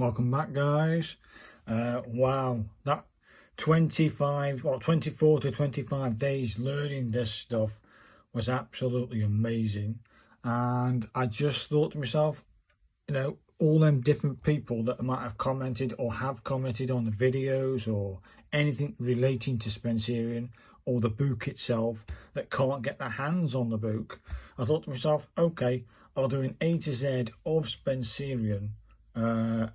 Welcome back, guys. Wow, that 24 to 25 days learning this stuff was absolutely amazing. And I just thought to myself, all them different people that might have commented or have commented on the videos or anything relating to Spencerian or the book itself that can't get their hands on the book. I thought to myself, okay, I'll do an A to Z of Spencerian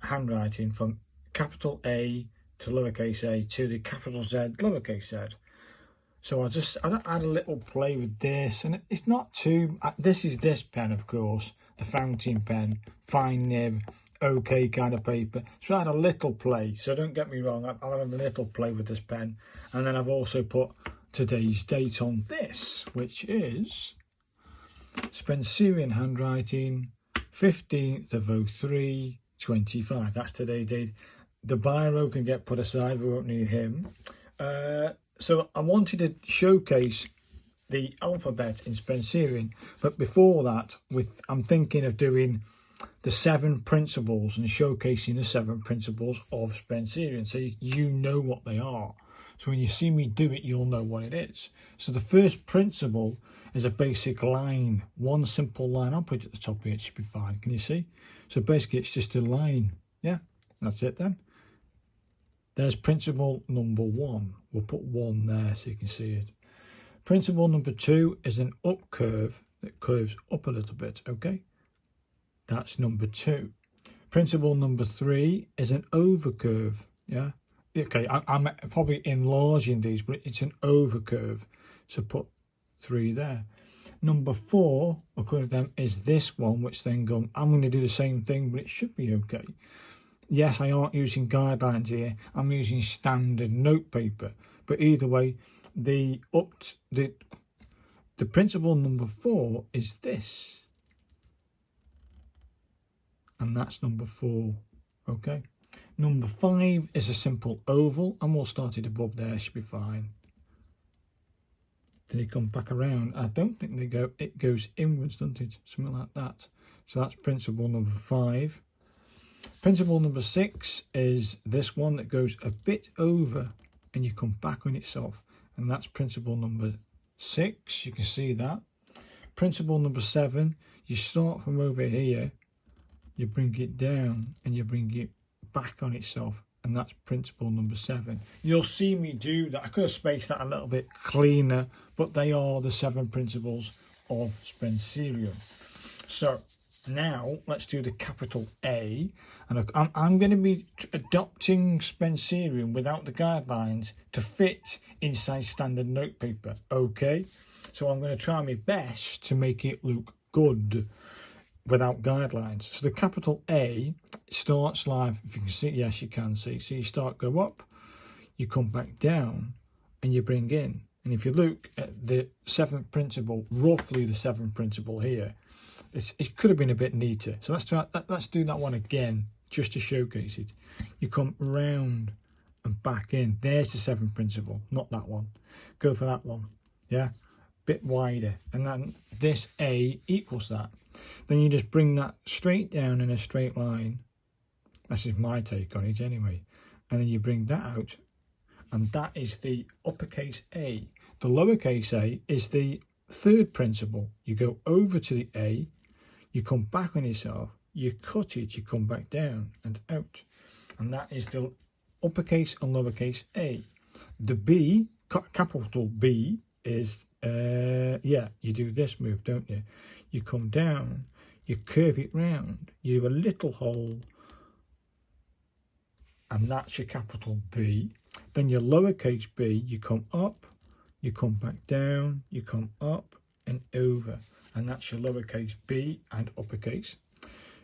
handwriting from capital A to lowercase a to the capital Z lowercase z. So I had a little play with this, and it's not too. This is this pen, of course, the fountain pen, fine nib, okay kind of paper. So I had a little play. So don't get me wrong, I'll have a little play with this pen, and then I've also put today's date on this, which is Spencerian handwriting, 15th of 03/25. That's today's date. The biro can get put aside, we won't need him. So I wanted to showcase the alphabet in Spencerian, but before that, I'm thinking of doing the 7 principles and showcasing the 7 principles of Spencerian, so you know what they are. So when you see me do it, you'll know what it is. So the first principle is a basic line, one simple line. I'll put it at the top here, it should be fine. Can you see? So basically it's just a line. Yeah, that's it then. There's principle number 1. We'll put 1 there so you can see it. Principle number 2 is an up curve that curves up a little bit, okay? That's number 2. Principle number 3 is an over curve, yeah? Okay, I'm probably enlarging these, but it's an over curve, so put 3 there. Number 4, according to them, is this one, which then I'm going to do the same thing, but it should be okay. Yes, I aren't using guidelines here. I'm using standard note paper. But either way, the principle number 4 is this. And that's number 4. Okay. Number 5 is a simple oval, and we'll start it above there, should be fine. Then it comes back around. I don't think it goes inwards, doesn't it? Something like that. So that's principle number 5. Principle number 6 is this one that goes a bit over and you come back on itself, and that's principle number 6. You can see that. Principle number 7, you start from over here, you bring it down and you bring it back on itself, and that's principle number 7. You'll see me do that. I could have spaced that a little bit cleaner, but they are the 7 principles of Spencerian. So now let's do the capital A, and I'm going to be adopting Spencerian without the guidelines to fit inside standard notepaper. Okay, so I'm going to try my best to make it look good without guidelines. So the capital A starts live, if you can see, yes you can see, so you go up, you come back down and you bring in, and if you look at the 7th principle, roughly the 7th principle here, it could have been a bit neater. So let's do that one again just to showcase it. You come round and back in. There's the 7th principle, not that one. Go for that one. Yeah, bit wider, and then this A equals that. Then you just bring that straight down in a straight line. This is my take on it anyway. And then you bring that out, and that is the uppercase A. The lowercase a is the 3rd principle. You go over to the A, you come back on yourself, you cut it, you come back down and out, and that is the uppercase and lowercase a. The B, capital B, is you do this move, don't you? You come down, you curve it round, you do a little hole, and that's your capital B. Then your lowercase b, you come up, you come back down, you come up and over, and that's your lowercase b and uppercase.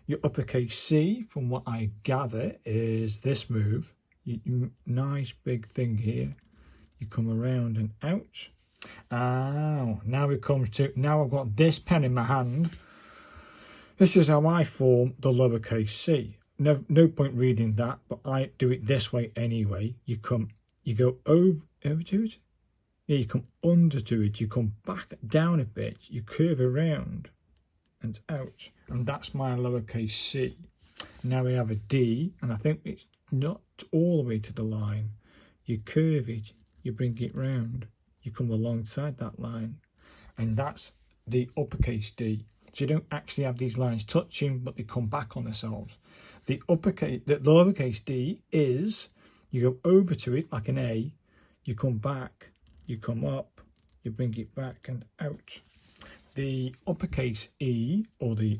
Your uppercase C, from what I gather, is this move. Nice big thing here. You come around and out. Now it comes to, now I've got this pen in my hand. This is how I form the lowercase c. No point reading that, but I do it this way anyway. You go over to it. Yeah, you come under to it, you come back down a bit, you curve around and out, and that's my lowercase c. Now we have a D, and I think it's not all the way to the line. You curve it, you bring it round, you come alongside that line, and that's the uppercase D. So you don't actually have these lines touching, but they come back on themselves. The lowercase d is, you go over to it like an A, you come back, you come up, you bring it back and out. The uppercase E, or the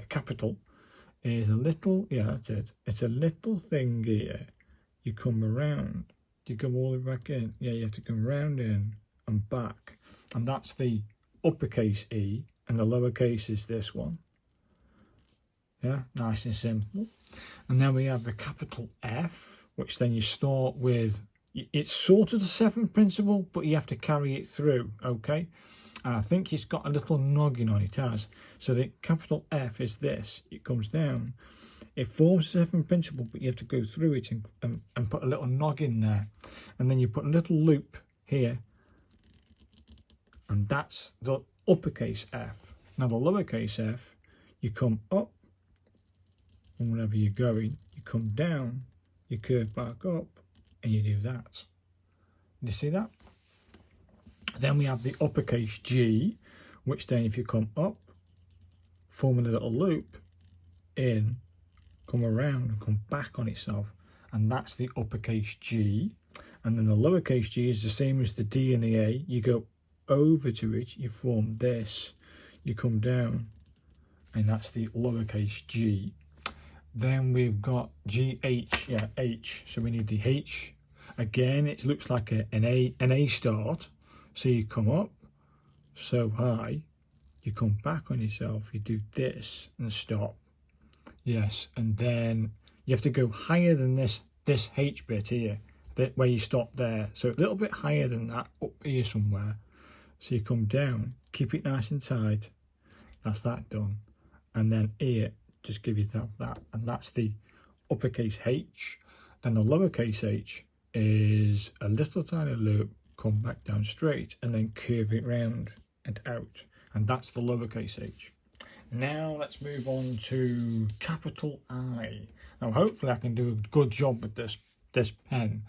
capital, is a little, yeah, that's it. It's a little thing here. You come around, you go all the way back in. Yeah, you have to come round in and back. And that's the uppercase E, and the lowercase is this one. Yeah, nice and simple. And then we have the capital F, which then you start with, it's sort of the seventh principle, but you have to carry it through, okay? And I think it's got a little noggin on it, has. So the capital F is this, it comes down. It forms the seventh principle, but you have to go through it and put a little noggin there. And then you put a little loop here, and that's the uppercase F. Now the lowercase f, you come up, and whenever you're going, you come down, you curve back up, and you do that. You see that? Then we have the uppercase G, which then if you come up, forming a little loop, in, come around and come back on itself, and that's the uppercase G. And then the lowercase g is the same as the D and the A. You go over to it, you form this, you come down, and that's the lowercase g. Then we've got GH, yeah, H, so we need the H. Again, it looks like an A start. So you come up so high, you come back on yourself, you do this and stop. Yes, and then you have to go higher than this H bit here, where you stop there. So a little bit higher than that, up here somewhere. So you come down, keep it nice and tight. That's that done. And then here, just give yourself that. And that's the uppercase H. Then the lowercase h is a little tiny loop, come back down straight, and then curve it round and out. And that's the lowercase h. Now let's move on to capital I. Now hopefully I can do a good job with this pen.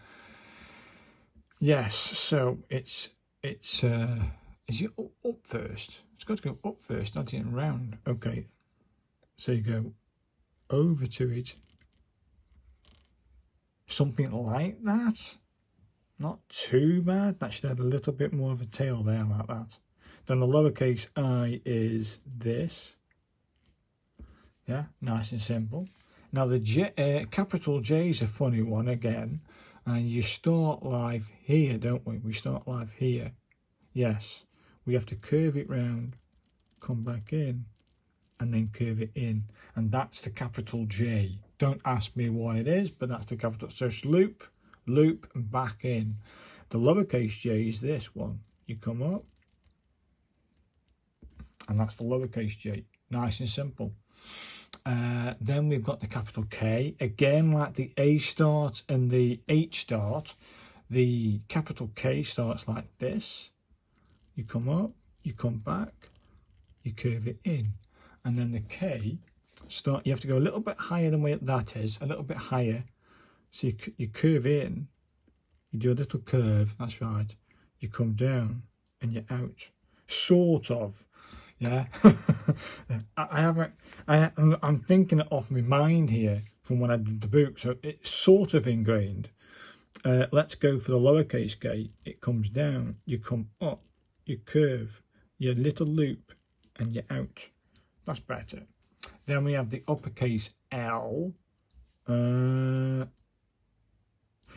Yes, so is it up first? It's got to go up first, not in round. Okay, so you go over to it, something like that. Not too bad. That should have a little bit more of a tail there, like that. Then the lowercase I is this. Yeah, nice and simple. Now the capital J is a funny one again. And you start live here, don't we? We start live here. Yes, we have to curve it round, come back in, and then curve it in. And that's the capital J. Don't ask me why it is, but that's the capital. So it's loop, loop, and back in. The lowercase j is this one. You come up, and that's the lowercase j. Nice and simple. Then we've got the capital K. Again, like the A start and the H start, the capital K starts like this. You come up, you come back, you curve it in. And then the K start, you have to go a little bit higher than where that is, a little bit higher. So you curve in, you do a little curve, that's right. You come down and you're out. Sort of. Yeah, I'm thinking it off my mind here from when I did the book, so it's sort of ingrained. Let's go for the lowercase k. It comes down, you come up, you curve, your little loop, and you're out. That's better. Then we have the uppercase L.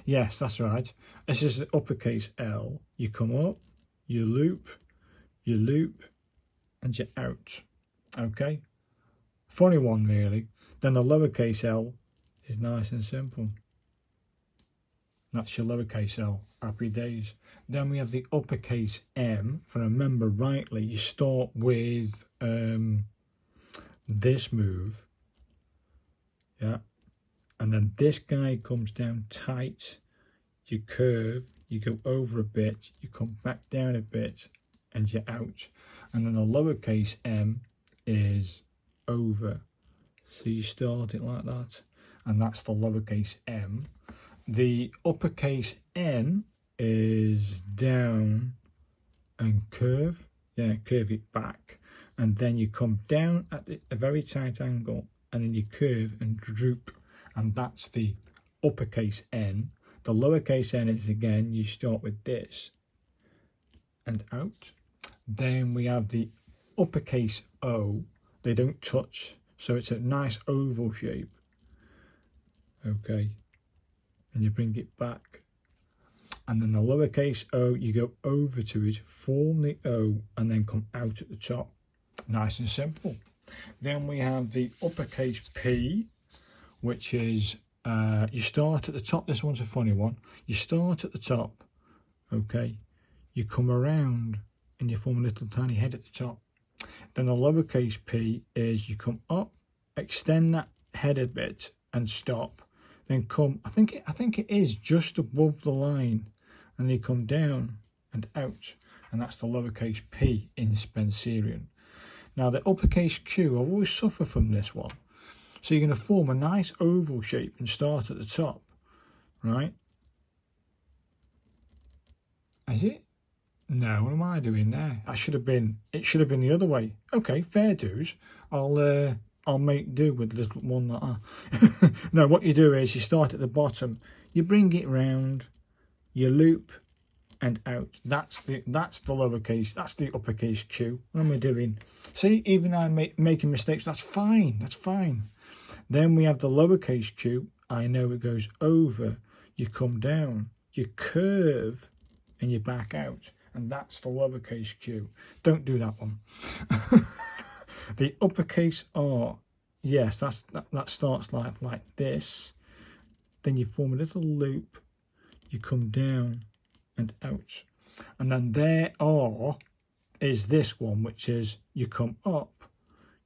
Yes, that's right. This is the uppercase L. You come up, you loop, and you're out. Okay, funny one really. Then the lowercase l is nice and simple. That's your lowercase l. Happy days. Then we have the uppercase M. If I remember rightly, you start with this move, yeah, and then this guy comes down tight, you curve, you go over a bit, you come back down a bit, and you're out. And then the lowercase m is over, So you start it like that, and that's the lowercase m. The uppercase N is down and curve. Yeah, curve it back, and then you come down at a very tight angle, and then you curve and droop, and that's the uppercase N. The lowercase n is, again, you start with this and out. Then we have the uppercase O. They don't touch, so it's a nice oval shape. Okay, and you bring it back, and then the lowercase o, you go over to it, form the O, and then come out at the top. Nice and simple. Then we have the uppercase P, which is you start at the top. This one's a funny one. You start at the top, okay, you come around and you form a little tiny head at the top. Then the lowercase p is you come up, extend that head a bit and stop, then come, I think it is just above the line, and you come down and out, and that's the lowercase p in Spencerian. Now the uppercase Q, I've always suffered from this one. So you're going to form a nice oval shape and start at the top, right? Is it? No, what am I doing there? It should have been the other way. Okay, fair dues. I'll make do with the little one that I... No, what you do is you start at the bottom, you bring it round, you loop and out. That's the lowercase, that's the uppercase Q. What am I doing? See, even I'm making mistakes. That's fine, that's fine. Then we have the lowercase q. I know it goes over, you come down, you curve, and you back out. And that's the lowercase q. Don't do that one. The uppercase R, yes, that starts like this. Then you form a little loop, you come down and out. And then there R is this one, which is you come up,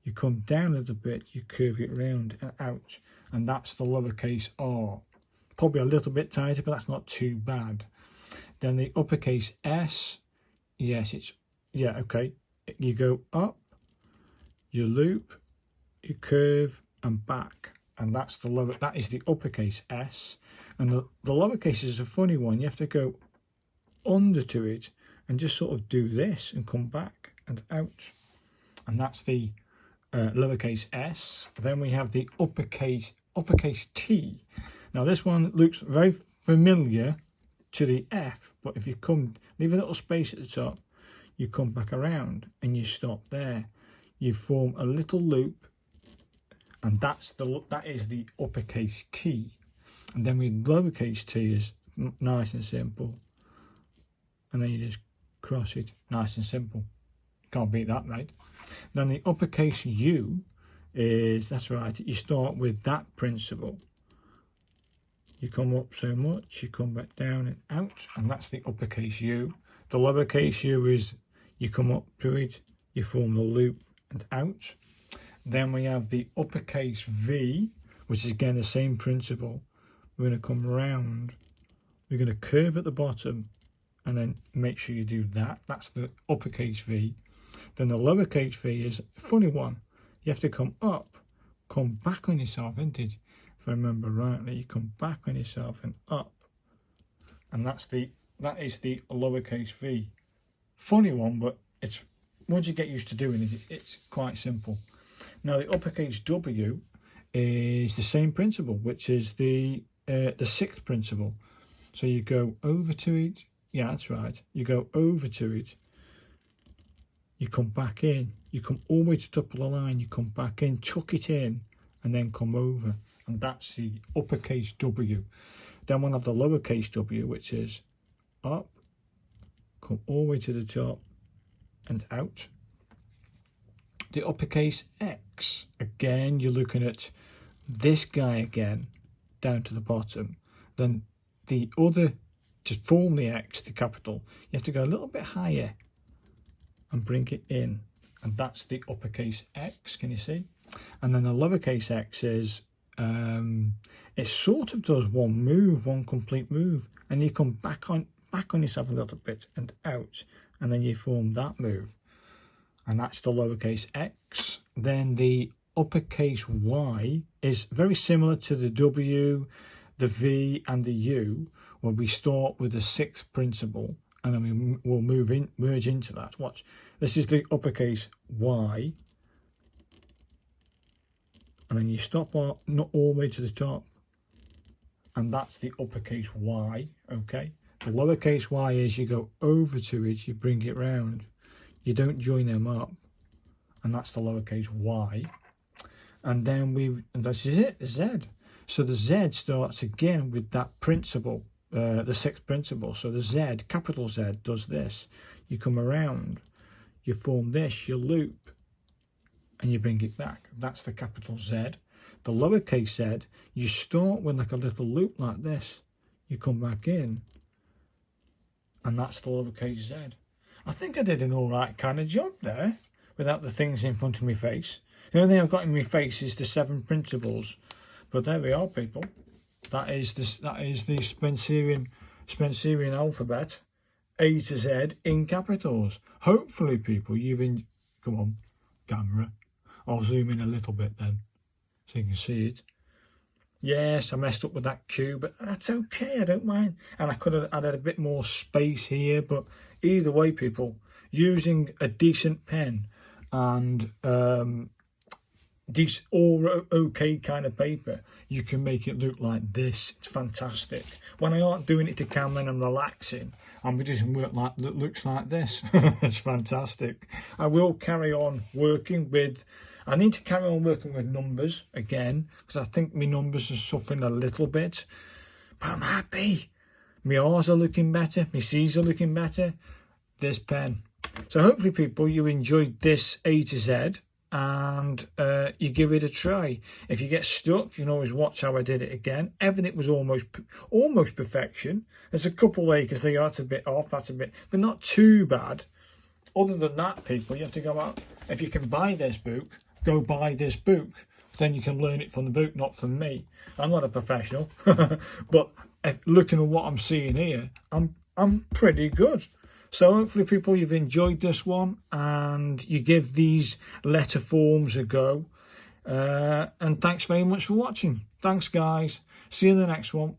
you come down a little bit, you curve it round and out, and that's the lowercase r. Probably a little bit tighter, but that's not too bad. Then the uppercase S, yes, okay. You go up, you loop, you curve and back, and that is the uppercase S. And the lowercase is a funny one. You have to go under to it and just sort of do this and come back and out, and that's the lowercase s. Then we have the uppercase T. Now this one looks very familiar to the F, but if you leave a little space at the top, you come back around and you stop there. You form a little loop, and that is the uppercase T. And then with lowercase t is nice and simple, and then you just cross it, nice and simple. Can't beat that, right? Then the uppercase U is, that's right, you start with that principle. You come up so much, you come back down and out, and that's the uppercase U. The lowercase u is you come up to it, you form the loop and out. Then we have the uppercase V, which is again the same principle. We're going to come around, we're going to curve at the bottom, and then make sure you do that. That's the uppercase V. Then the lowercase v is a funny one. You have to come up, come back on yourself, isn't it? If I remember rightly, you come back on yourself and up, and that is the lowercase v. Funny one, but it's once you get used to doing it, it's quite simple. Now the uppercase W is the same principle, which is the sixth principle. So you go over to it. Yeah, that's right. You go over to it. You come back in, you come all the way to the top of the line, you come back in, tuck it in, and then come over. And that's the uppercase W. Then we'll have the lowercase w, which is up, come all the way to the top, and out. The uppercase X, again, you're looking at this guy again, down to the bottom. Then the other, to form the X, the capital, you have to go a little bit higher and bring it in, and that's the uppercase X. Can you see? And then the lowercase x is it sort of does one complete move, and you come back on yourself a little bit and out, and then you form that move, and that's the lowercase x. Then the uppercase Y is very similar to the W, the V and the U, where we start with the sixth principle and then we'll merge into that. Watch, this is the uppercase Y, and then you stop not all the way to the top, and that's the uppercase Y. Okay, the lowercase y is you go over to it, you bring it round, you don't join them up, and that's the lowercase y. And then this is it, the Z. So the Z starts again with that principle, the sixth principle. So the Z, capital Z, does this. You come around, you form this, you loop, and you bring it back. That's the capital Z. The lowercase z, you start with like a little loop like this. You come back in, and that's the lowercase z. I think I did an all right kind of job there without the things in front of my face. The only thing I've got in my face is the 7 principles. But there we are, people. That is the Spencerian alphabet, A to Z in capitals. Hopefully, people, come on, camera. I'll zoom in a little bit then, so you can see it. Yes, I messed up with that Q, but that's okay, I don't mind. And I could have added a bit more space here, but either way, people, using a decent pen and decent or okay kind of paper, you can make it look like this. It's fantastic. When I aren't doing it to camera and I'm relaxing, I'm just work like that looks like this. It's fantastic. I will carry on working with. I need to carry on working with numbers again, because I think my numbers are suffering a little bit. But I'm happy. My R's are looking better. My C's are looking better. This pen. So hopefully, people, you enjoyed this A to Z, and you give it a try. If you get stuck, you can always watch how I did it again. Everything was almost perfection. There's a couple acres there, that's a bit off, that's a bit, but not too bad. Other than that, people, you have to go out. If you can buy this book, go buy this book. Then you can learn it from the book, not from me. I'm not a professional, but looking at what I'm seeing here, I'm pretty good. So hopefully, people, you've enjoyed this one and you give these letter forms a go. And thanks very much for watching. Thanks, guys. See you in the next one.